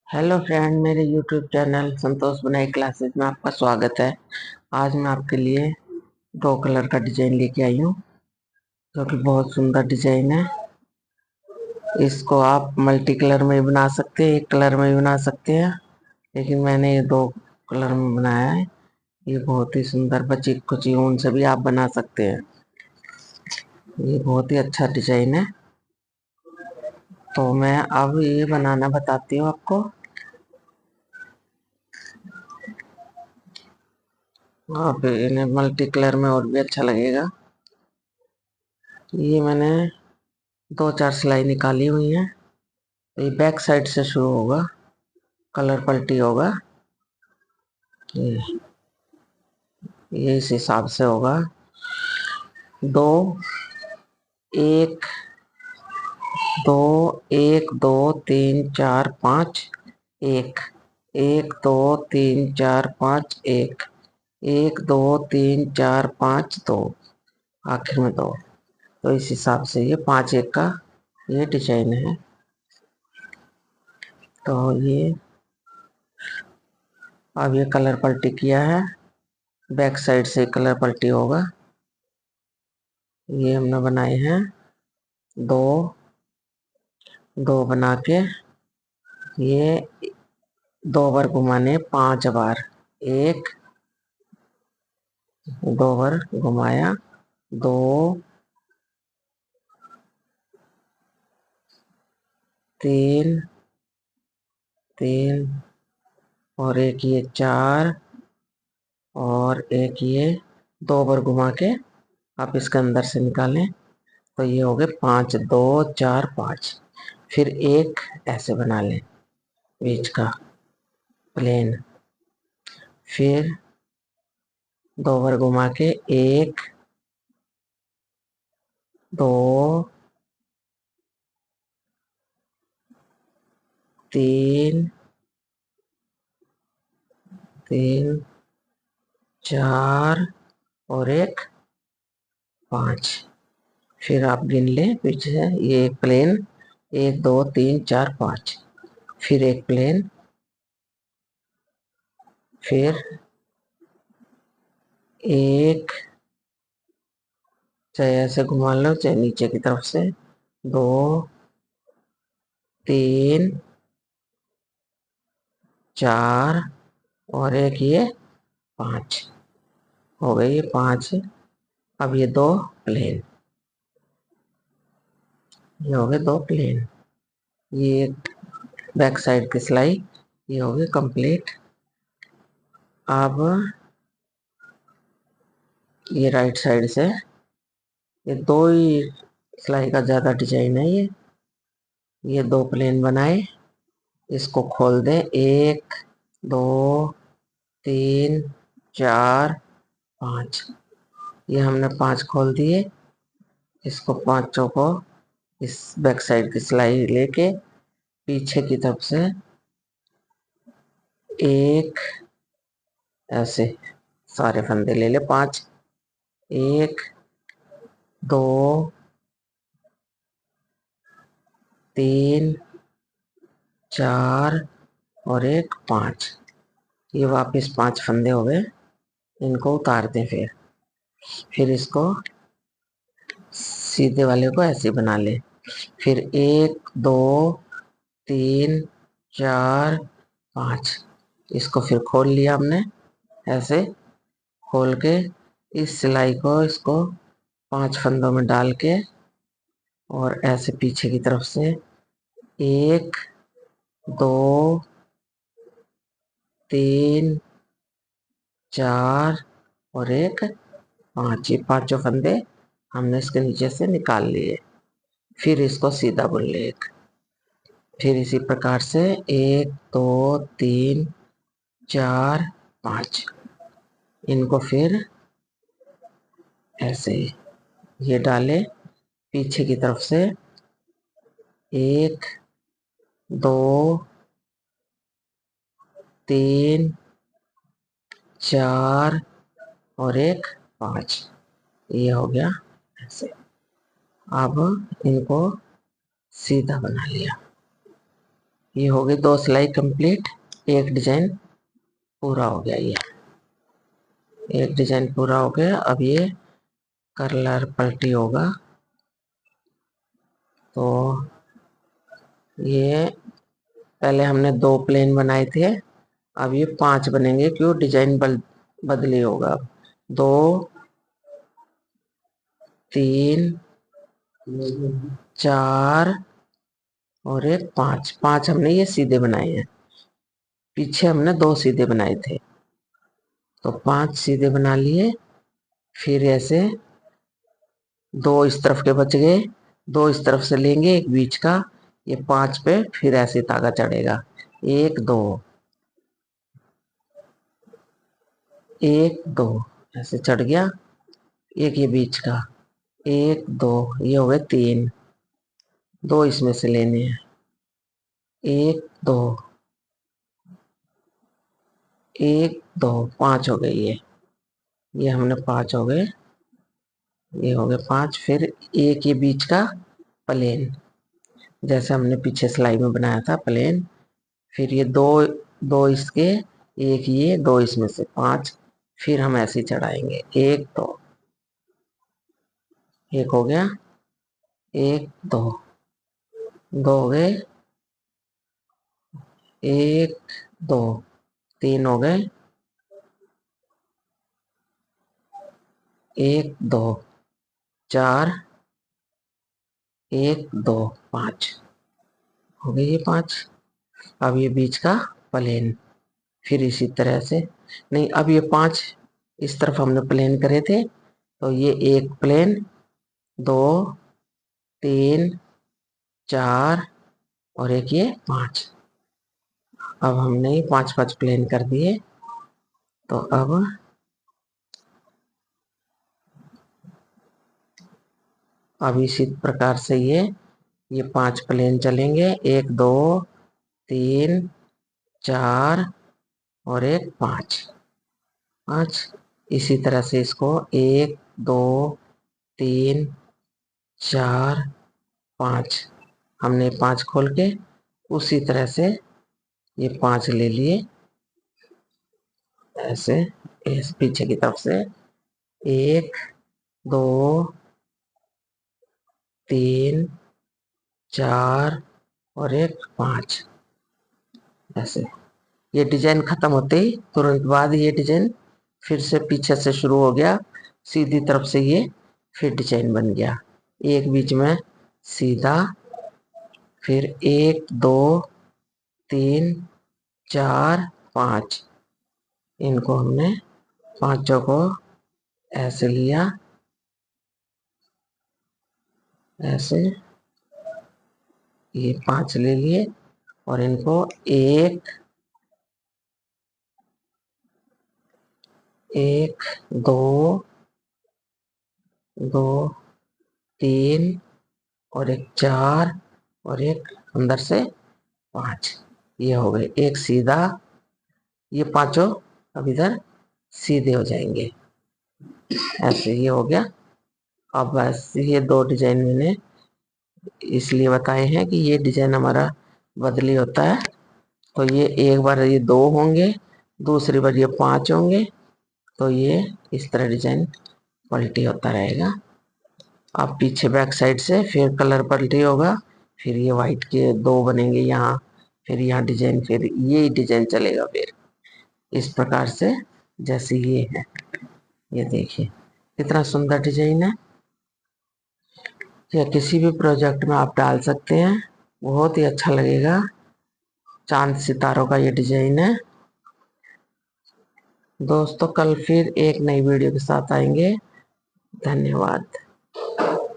Hello friend, मेरे YouTube channel संतोष बुनाई classes में आपका स्वागत है। आज मैं आपके लिए दो कलर का डिजाइन लेके आई हूँ, जो कि बहुत सुंदर डिजाइन है। इसको आप मल्टी कलर में भी बना सकते हैं, एक कलर में भी बना सकते हैं, लेकिन मैंने ये दो कलर में बनाया है। ये बहुत ही सुंदर बची कुची ऊन से भी आप बना सकते हैं। ये बहुत ही अच्छा डिजाइन है। तो मैं अब ये बनाना बताती हूँ आपको। आप इन्हें मल्टी कलर में और भी अच्छा लगेगा। ये मैंने दो चार सिलाई निकाली हुई है। ये बैक साइड से शुरू होगा, कलर पलटी होगा। ये इस हिसाब से होगा। दो, एक, दो, एक, दो, तीन, चार, पाँच, एक, एक, दो, तीन, चार, पाँच, एक, एक, दो, तीन, चार, पाँच, दो, आखिर में दो। तो इस हिसाब से ये पाँच एक का ये डिजाइन है। तो ये अब ये कलर पलटी किया है, बैक साइड से कलर पलटी होगा। ये हमने बनाए हैं दो, दो बना के ये दो बार घुमाने, पांच बार। एक, दो बार घुमाया, दो, तीन, तीन, और एक ये चार, और एक ये दो बार घुमा के आप इसके अंदर से निकालें। तो ये हो गए पांच, दो, चार, पांच। फिर एक ऐसे बना लें बीच का प्लेन। फिर दो बार घुमा के एक, दो, तीन, तीन, चार, और एक पांच। फिर आप गिन लें पीछे से, ये एक प्लेन, एक, दो, तीन, चार, पांच। फिर एक प्लेन, फिर एक, चाहे ऐसे घुमा लो चाहे नीचे की तरफ से, दो, तीन, चार, और एक ये पांच। हो गए ये पांच। अब ये दो प्लेन, ये हो गए दो प्लेन। ये बैक साइड की सिलाई ये हो गई कंप्लीट। अब ये राइट साइड से ये दो ही सिलाई का ज्यादा डिजाइन है। ये दो प्लेन बनाए, इसको खोल दें। एक, दो, तीन, चार, पाँच। ये हमने पांच खोल दिए। इसको पांचों को इस बैक साइड की सिलाई लेके पीछे की तरफ से एक ऐसे सारे फंदे ले ले पांच। एक, दो, तीन, चार, और एक पांच। ये वापस पांच फंदे हो गए। इनको उतार दें। फिर इसको सीधे वाले को ऐसे बना ले। फिर एक, दो, तीन, चार, पांच। इसको फिर खोल लिया हमने ऐसे। खोल के इस सिलाई को इसको पांच फंदों में डाल के और ऐसे पीछे की तरफ से एक, दो, तीन, चार, और एक पांच। ये पांचों फंदे हमने इसके नीचे से निकाल लिए। फिर इसको सीधा बुन ले एक। फिर इसी प्रकार से एक, दो, तीन, चार, पांच। इनको फिर ऐसे ये डाले पीछे की तरफ से। एक, दो, तीन, चार, और एक पांच। ये हो गया ऐसे। अब इनको सीधा बना लिया। ये हो गई 2 सिलाई कंप्लीट, एक डिजाइन पूरा हो गया। ये एक डिजाइन पूरा हो गया। अब ये कलर पलटी होगा। तो ये पहले हमने 2 प्लेन बनाए थे, अब ये 5 बनेंगे, क्यों डिजाइन बदली होगा। 2 3 4 और एक 5, 5 हमने ये सीधे बनाए हैं। पीछे हमने 2 सीधे बनाए थे, तो 5 सीधे बना लिए। फिर ऐसे 2 इस तरफ के बच गए, 2 इस तरफ से लेंगे, एक बीच का, ये 5 पे फिर ऐसे धागा चढ़ेगा। 1 2 1 2 ऐसे चढ़ गया। एक ये बीच का, 1 2, ये हो गए 3, 2 इसमें से लेने हैं। 1 2 1 2 5 हो गए। ये हमने 5 हो गए, ये हो गए 5। फिर एक ये बीच का प्लेन, जैसे हमने पीछे सिलाई में बनाया था प्लेन। फिर ये 2 2 इसके, एक ये, 2 इसमें से 5। फिर हम ऐसे चढ़ाएंगे। 1 2, एक हो गया, 1 2 2 हो गए, 1 2 3 हो गए, 1 2 4, 1 2 5 हो गए, ये 5। अब ये बीच का प्लेन, फिर इसी तरह से, नहीं अब ये 5 इस तरफ हमने प्लेन करे थे, तो ये एक प्लेन, 2 3 4 और एक ये 5। अब हमने ये 5 5 प्लेन कर दिए। तो अब इसी प्रकार से ये 5 प्लेन चलेंगे, 1 2 3 4 और एक 5 5। इसी तरह से इसको 1 2 3 4 5 हमने 5 खोल के उसी तरह से ये 5 ले लिए, ऐसे इस पीछे की तरफ से 1 2 3 4 और एक 5 ऐसे। ये डिजाइन खत्म होते ही तुरंत बाद ये डिजाइन फिर से पीछे से शुरू हो गया, सीधी तरफ से ये फिर डिजाइन बन गया। एक बीच में सीधा, फिर 1 2 3 4 5, इनको हमने पांचों को ऐसे लिया, ऐसे ये 5 ले लिए और इनको 1 1 2 2 3 और एक 4 और एक अंदर से 5। ये हो गए एक सीधा, ये पांचों अब इधर सीधे हो जाएंगे, ऐसे ये हो गया। अब बस ये 2 डिजाइन मैंने इसलिए बताए हैं कि ये डिजाइन हमारा बदली होता है। तो ये एक बार ये 2 होंगे, दूसरी बार ये 5 होंगे, तो ये इस तरह डिजाइन पलटी होता रहेगा। अब पीछे बैक साइड से फिर कलर पलटी होगा, फिर ये व्हाइट के 2 बनेंगे यहाँ, फिर यहाँ डिजाइन, फिर ये डिजाइन चलेगा। फिर इस प्रकार से जैसे ये है, ये देखिए कितना सुंदर डिजाइन है। या किसी भी प्रोजेक्ट में आप डाल सकते हैं, बहुत ही अच्छा लगेगा। चांद सितारों का ये डिजाइन है। दोस्तों कल फिर एक नई वीडियो के साथ आएंगे। धन्यवाद।